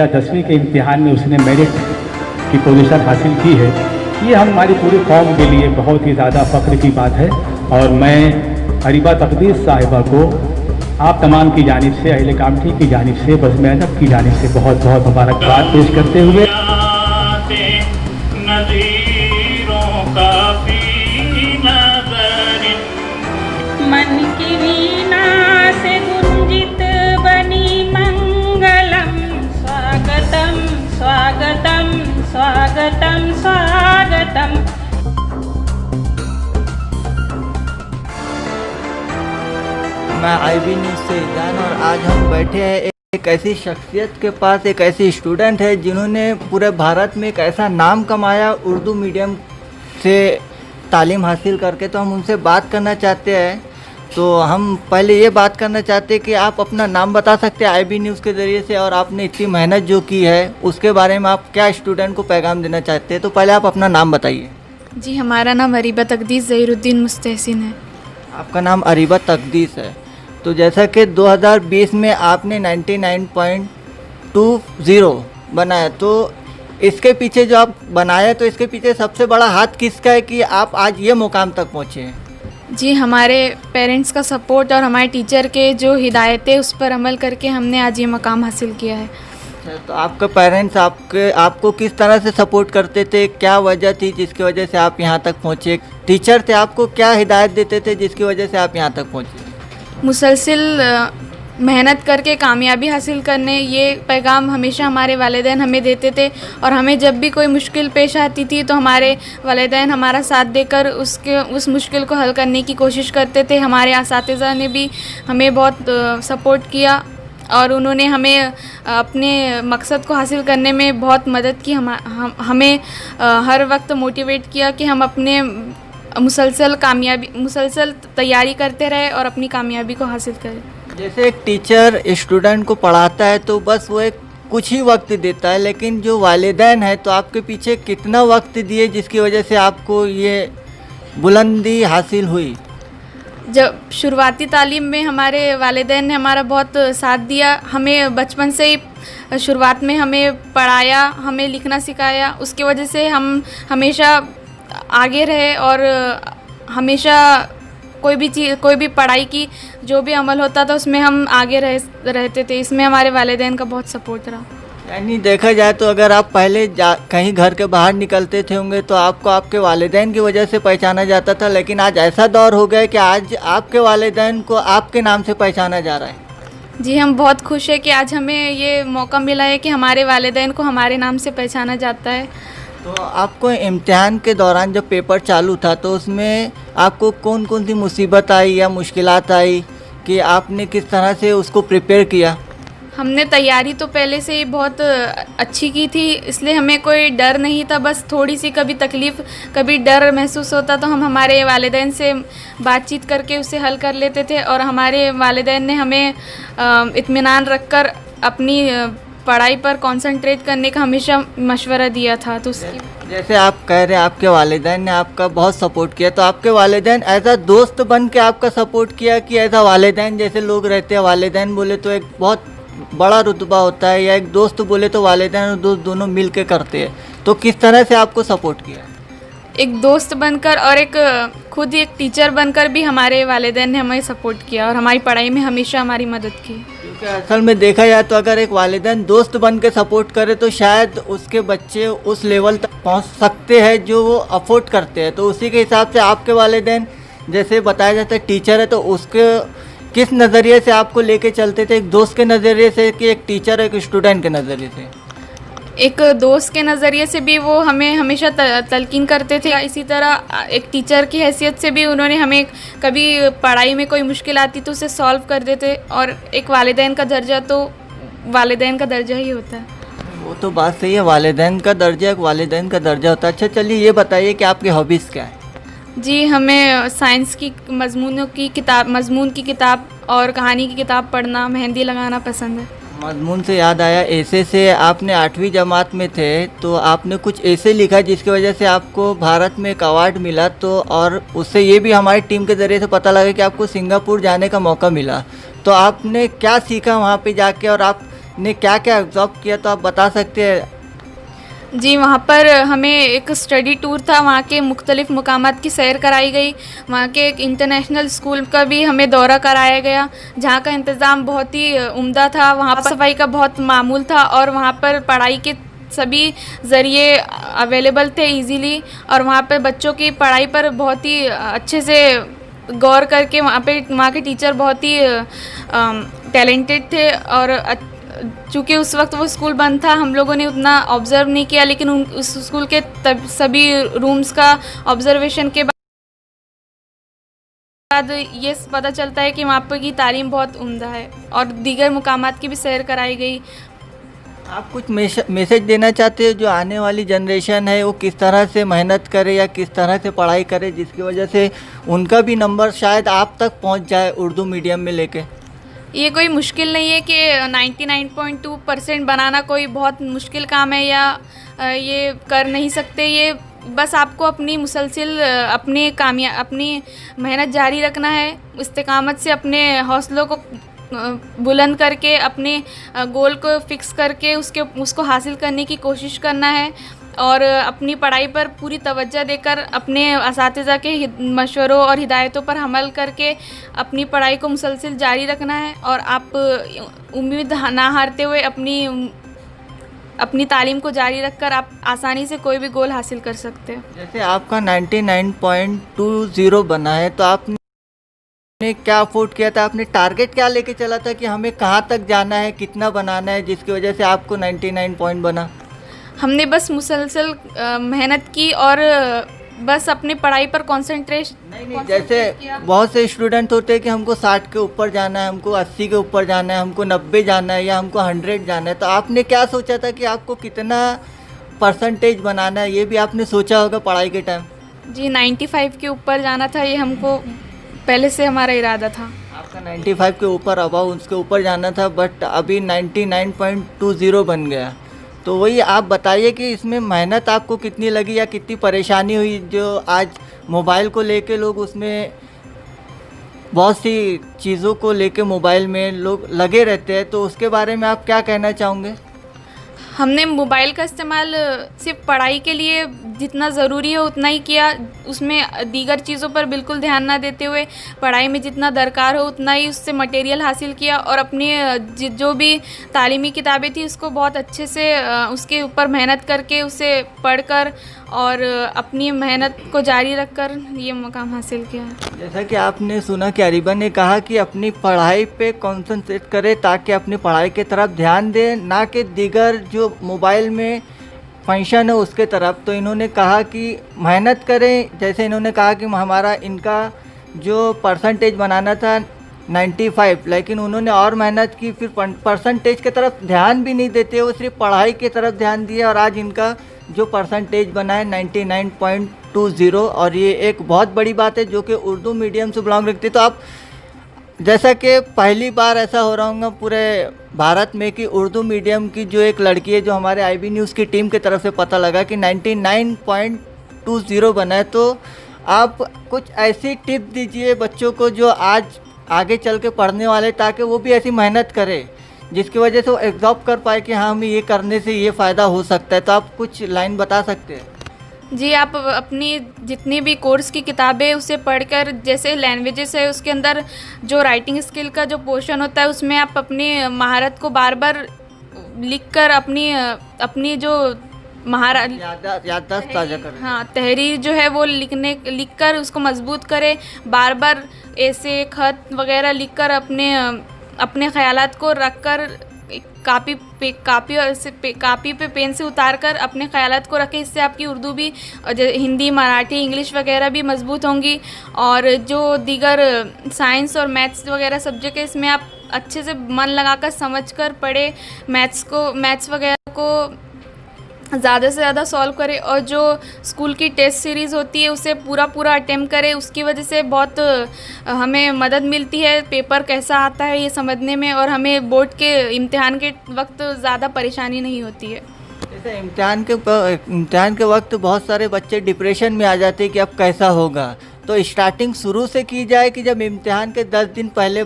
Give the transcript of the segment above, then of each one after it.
या 10वीं के इम्तिहान में उसने मेरिट की पोजीशन हासिल की है, ये हमारी पूरी कौम के लिए बहुत ही ज़्यादा फ़ख्र की बात है। और मैं अरीबा तकदीस साहिबा को आप तमाम की जानिब से, अहले कामठी की जानिब से, बज़्म अदब की जानिब से बहुत बहुत मुबारकबाद पेश करते हुए मन की वीणा से गुंजित बनी मंगलम, स्वागतम स्वागतम स्वागतम स्वागतम। मैं IB न्यूज़ से ईजान, और आज हम बैठे हैं एक ऐसी शख्सियत के पास, एक ऐसी स्टूडेंट है जिन्होंने पूरे भारत में एक ऐसा नाम कमाया उर्दू मीडियम से तालीम हासिल करके। तो हम उनसे बात करना चाहते हैं। तो हम पहले ये बात करना चाहते हैं कि आप अपना नाम बता सकते हैं IB न्यूज़ के ज़रिए से, और आपने इतनी मेहनत जो की है उसके बारे में आप क्या स्टूडेंट को पैगाम देना चाहते हैं। तो पहले आप अपना नाम बताइए। जी, हमारा नाम अरीबा तकदीस ज़हीरुद्दीन मुस्तहसिन है। आपका नाम अरीबा तकदीस है। तो जैसा कि 2020 में आपने 99.20 बनाया, तो इसके पीछे जो आप बनाया, तो इसके पीछे सबसे बड़ा हाथ किसका है कि आप आज ये मुकाम तक पहुँचे हैं? जी, हमारे पेरेंट्स का सपोर्ट और हमारे टीचर के जो हिदायतें, उस पर अमल करके हमने आज ये मकाम हासिल किया है। अच्छा, तो आपके पेरेंट्स आपको किस तरह से सपोर्ट करते थे? क्या वजह थी जिसकी वजह से आप यहाँ तक पहुँचे? टीचर थे, आपको क्या हिदायत देते थे जिसकी वजह से आप यहाँ तक पहुँचे? मुसलसिल मेहनत करके कामयाबी हासिल करने, ये पैगाम हमेशा हमारे वालिदैन हमें देते थे। और हमें जब भी कोई मुश्किल पेश आती थी तो हमारे वालिदैन हमारा साथ देकर उस मुश्किल को हल करने की कोशिश करते थे। हमारे असातिज़ा ने भी हमें बहुत सपोर्ट किया और उन्होंने हमें अपने मकसद को हासिल करने में बहुत मदद की। हमें हर वक्त मोटिवेट किया कि हम अपने मुसलसल तैयारी करते रहे और अपनी कामयाबी को हासिल करें। जैसे एक टीचर स्टूडेंट को पढ़ाता है तो बस वो एक कुछ ही वक्त देता है, लेकिन जो वालिदैन है तो आपके पीछे कितना वक्त दिए जिसकी वजह से आपको ये बुलंदी हासिल हुई? जब शुरुआती तालीम में हमारे वालिदैन ने हमारा बहुत साथ दिया। हमें बचपन से ही शुरुआत में हमें पढ़ाया, हमें लिखना सिखाया। उसकी वजह से हम हमेशा आगे रहे और हमेशा कोई भी पढ़ाई की जो भी अमल होता था उसमें हम आगे रहते थे। इसमें हमारे वालिदैन का बहुत सपोर्ट रहा। यानी देखा जाए तो अगर आप पहले कहीं घर के बाहर निकलते थे होंगे तो आपको आपके वालिदैन की वजह से पहचाना जाता था, लेकिन आज ऐसा दौर हो गया है कि आज आपके वालिदैन को आपके नाम से पहचाना जा रहा है। जी, हम बहुत खुश है कि आज हमें ये मौका मिला है कि हमारे वालिदैन को हमारे नाम से पहचाना जाता है। तो आपको इम्तिहान के दौरान जब पेपर चालू था तो उसमें आपको कौन कौन सी मुसीबत आई या मुश्किलात आई कि आपने किस तरह से उसको प्रिपेयर किया? हमने तैयारी तो पहले से ही बहुत अच्छी की थी, इसलिए हमें कोई डर नहीं था। बस थोड़ी सी कभी तकलीफ़, कभी डर महसूस होता तो हम हमारे वालिदैन से बातचीत करके उसे हल कर लेते थे। और हमारे वालिदैन ने हमें इत्मीनान रखकर अपनी पढ़ाई पर कंसंट्रेट करने का हमेशा मशवरा दिया था। तो उसकी जैसे आप कह रहे हैं आपके वालिदैन ने आपका बहुत सपोर्ट किया, तो आपके वालिदैन एज अ दोस्त बन के आपका सपोर्ट किया कि एज अ वालिदैन जैसे लोग रहते हैं, वालिदैन बोले तो एक बहुत बड़ा रुतबा होता है, या एक दोस्त बोले तो वालिदैन और दोस्त दोनों मिल के करते हैं, तो किस तरह से आपको सपोर्ट किया? एक दोस्त बनकर और खुद एक टीचर बनकर भी हमारे वालिदैन ने हमें सपोर्ट किया और हमारी पढ़ाई में हमेशा हमारी मदद की। क्योंकि असल में देखा जाए तो अगर एक वालिदैन दोस्त बन के सपोर्ट करे तो शायद उसके बच्चे उस लेवल तक पहुंच सकते हैं जो वो अफोर्ड करते हैं। तो उसी के हिसाब से आपके वालिदैन, जैसे बताया जाता है टीचर है, तो उसके किस नज़रिए से आपको लेके चलते थे? एक दोस्त के नज़रिए से कि एक टीचर एक स्टूडेंट के नज़रिए से? एक दोस्त के नज़रिए से भी वो हमें हमेशा तलकीन करते थे। इसी तरह एक टीचर की हैसियत से भी उन्होंने हमें कभी पढ़ाई में कोई मुश्किल आती तो उसे सॉल्व कर देते। और एक वालिदैन का दर्जा तो वालिदैन का दर्जा ही होता है। वो तो बात सही है, वालिदैन का दर्जा एक वालिदैन का दर्जा होता है। अच्छा चलिए ये बताइए कि आपकी हॉबीज़ क्या है? जी, हमें साइंस की मज़मून की किताब और कहानी की किताब पढ़ना, मेहंदी लगाना पसंद है। मज़मून से याद आया, ऐसे से आपने 8वीं जमात में थे तो आपने कुछ ऐसे लिखा जिसकी वजह से आपको भारत में एक अवार्ड मिला। तो और उससे ये भी हमारी टीम के ज़रिए से पता लगा कि आपको सिंगापुर जाने का मौका मिला। तो आपने क्या सीखा वहाँ पे जाके, और आप ने क्या क्या ऑब्जर्व किया, तो आप बता सकते हैं? जी, वहाँ पर हमें एक स्टडी टूर था, वहाँ के मुख्तलिफ़ मकामात की सैर कराई गई। वहाँ के एक इंटरनेशनल स्कूल का भी हमें दौरा कराया गया, जहाँ का इंतज़ाम बहुत ही उम्दा था। वहाँ पर सफाई का बहुत मामूल था और वहाँ पर पढ़ाई के सभी ज़रिए अवेलेबल थे इजीली, और वहाँ पर बच्चों की पढ़ाई पर बहुत ही अच्छे से गौर करके वहाँ के टीचर बहुत ही टैलेंटेड थे। और चूँकि उस वक्त वो स्कूल बंद था, हम लोगों ने उतना ऑब्ज़र्व नहीं किया, लेकिन उस स्कूल के सभी रूम्स का ऑब्ज़र्वेशन के बाद ये पता चलता है कि वहाँ पर की तालीम बहुत उम्दा है, और दीगर मुकामात की भी सैर कराई गई। आप कुछ मैसेज देना चाहते हो जो आने वाली जनरेशन है वो किस तरह से मेहनत करे या किस तरह से पढ़ाई करे, जिसकी वजह से उनका भी नंबर शायद आप तक पहुंच जाए उर्दू मीडियम में लेके? ये कोई मुश्किल नहीं है कि 99.2% बनाना कोई बहुत मुश्किल काम है या ये कर नहीं सकते। ये बस आपको अपनी मुसलसिल अपनी मेहनत जारी रखना है, इस्तिकामत से अपने हौसलों को बुलंद करके अपने गोल को फिक्स करके उसको हासिल करने की कोशिश करना है, और अपनी पढ़ाई पर पूरी तवज्जो देकर अपने असातिज़ा के मशवरों और हिदायतों पर अमल करके अपनी पढ़ाई को मुसलसिल जारी रखना है, और आप उम्मीद ना हारते हुए अपनी तालीम को जारी रखकर आप आसानी से कोई भी गोल हासिल कर सकते हैं। जैसे आपका 99.20 बना है, तो आपने क्या अफोर्ड किया था? आपने टारगेट क्या लेके चला था कि हमें कहाँ तक जाना है, कितना बनाना है, जिसकी वजह से आपको 99 पॉइंट बना? हमने बस मुसलसल मेहनत की और बस अपनी पढ़ाई पर कंसंट्रेशन नहीं, जैसे बहुत से स्टूडेंट होते हैं कि हमको 60 के ऊपर जाना है, हमको 80 के ऊपर जाना है, हमको 90 जाना है या हमको 100 जाना है। तो आपने क्या सोचा था कि आपको कितना परसेंटेज बनाना है, ये भी आपने सोचा होगा पढ़ाई के टाइम? जी, 95 के ऊपर जाना था, ये हमको पहले से हमारा इरादा था। आपका 95 के ऊपर अबाउ उसके ऊपर जाना था, बट अभी 99.20 बन गया। तो वही आप बताइए कि इसमें मेहनत आपको कितनी लगी या कितनी परेशानी हुई, जो आज मोबाइल को लेके लोग उसमें बहुत सी चीज़ों को लेके मोबाइल में लोग लगे रहते हैं, तो उसके बारे में आप क्या कहना चाहोगे? हमने मोबाइल का इस्तेमाल सिर्फ पढ़ाई के लिए जितना ज़रूरी है उतना ही किया, उसमें दीगर चीज़ों पर बिल्कुल ध्यान ना देते हुए पढ़ाई में जितना दरकार हो उतना ही उससे मटेरियल हासिल किया, और अपनी जो भी तालीमी किताबें थी उसको बहुत अच्छे से उसके ऊपर मेहनत करके उसे पढ़कर और अपनी मेहनत को जारी रखकर ये मुकाम हासिल किया। जैसा कि आपने सुना कि अरीबा ने कहा कि अपनी पढ़ाई पे कॉन्सेंट्रेट करें ताकि अपनी पढ़ाई की तरफ ध्यान दें, ना कि दीगर जो मोबाइल में फंक्शन है उसके तरफ। तो इन्होंने कहा कि मेहनत करें, जैसे इन्होंने कहा कि हमारा इनका जो परसेंटेज बनाना था 95, लेकिन उन्होंने और मेहनत की, फिर परसेंटेज की तरफ ध्यान भी नहीं देते, वो सिर्फ पढ़ाई की तरफ ध्यान दिया और आज इनका जो परसेंटेज बना है 99.20, और ये एक बहुत बड़ी बात है जो कि उर्दू मीडियम से बिलोंग रखती है। तो आप जैसा कि पहली बार ऐसा हो रहा होगा पूरे भारत में कि उर्दू मीडियम की जो एक लड़की है, जो हमारे IB न्यूज़ की टीम की तरफ से पता लगा कि 99.20 बना है, तो आप कुछ ऐसी टिप दीजिए बच्चों को जो आज आगे चल के पढ़ने वाले, ताकि वो भी ऐसी मेहनत करें जिसकी वजह से वो एग्जॉब कर पाए कि हाँ हमें ये करने से ये फ़ायदा हो सकता है। तो आप कुछ लाइन बता सकते हैं? जी, आप अपनी जितनी भी कोर्स की किताबें उसे पढ़कर, जैसे लैंग्वेजेस है उसके अंदर जो राइटिंग स्किल का जो पोर्शन होता है उसमें आप अपनी महारत को बार बार लिखकर अपनी जो याददाश्त ताज़ा करें। हाँ, तहरीर जो है वो लिखकर उसको मजबूत करें, बार बार ऐसे खत वगैरह लिखकर अपने ख्यालात को रखकर कापी पे पेन से उतार कर अपने ख्यालात को रखें। इससे आपकी उर्दू भी, हिंदी, मराठी, इंग्लिश वगैरह भी मजबूत होंगी, और जो दीगर साइंस और मैथ्स वगैरह सब्जेक्ट है इसमें आप अच्छे से मन लगाकर समझकर पढ़े, मैथ्स वगैरह को ज़्यादा से ज़्यादा सॉल्व करें, और जो स्कूल की टेस्ट सीरीज़ होती है उसे पूरा अटेम्प्ट करें। उसकी वजह से बहुत हमें मदद मिलती है पेपर कैसा आता है ये समझने में, और हमें बोर्ड के इम्तिहान के वक्त ज़्यादा परेशानी नहीं होती है। जैसे इम्तिहान के वक्त बहुत सारे बच्चे डिप्रेशन में आ जाते हैं कि अब कैसा होगा, तो स्टार्टिंग शुरू से की जाए कि जब इम्तिहान के 10 दिन पहले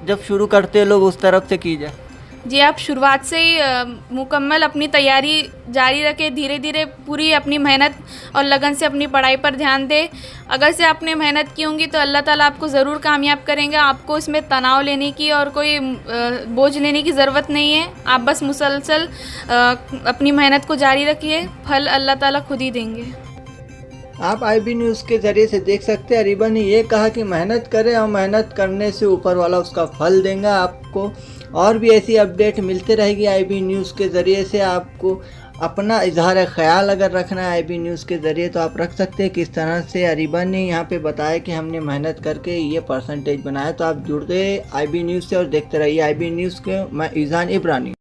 जब शुरू करते हैं लोग, उस तरफ से की जाए? जी आप शुरुआत से ही मुकम्मल अपनी तैयारी जारी रखें, धीरे धीरे पूरी अपनी मेहनत और लगन से अपनी पढ़ाई पर ध्यान दें। अगर से आपने मेहनत की होंगी तो अल्लाह ताला आपको ज़रूर कामयाब करेंगे। आपको इसमें तनाव लेने की और कोई बोझ लेने की ज़रूरत नहीं है। आप बस मुसलसल अपनी मेहनत को जारी रखिए, फल अल्लाह ताला खुद ही देंगे। आप IB न्यूज़ के ज़रिए से देख सकते हैं अरीबा ने ये कहा कि मेहनत करें और मेहनत करने से ऊपर वाला उसका फल देगा आपको। और भी ऐसी अपडेट मिलते रहेगी IB न्यूज़ के ज़रिए से। आपको अपना इजहार ख्याल अगर रखना है IB न्यूज़ के ज़रिए तो आप रख सकते हैं। किस तरह से अरीबा ने यहाँ पे बताया कि हमने मेहनत करके ये परसेंटेज बनाया। तो आप जुड़ते IB न्यूज़ से और देखते रहिए IB न्यूज़ के। मैं ईजान इब्रानी।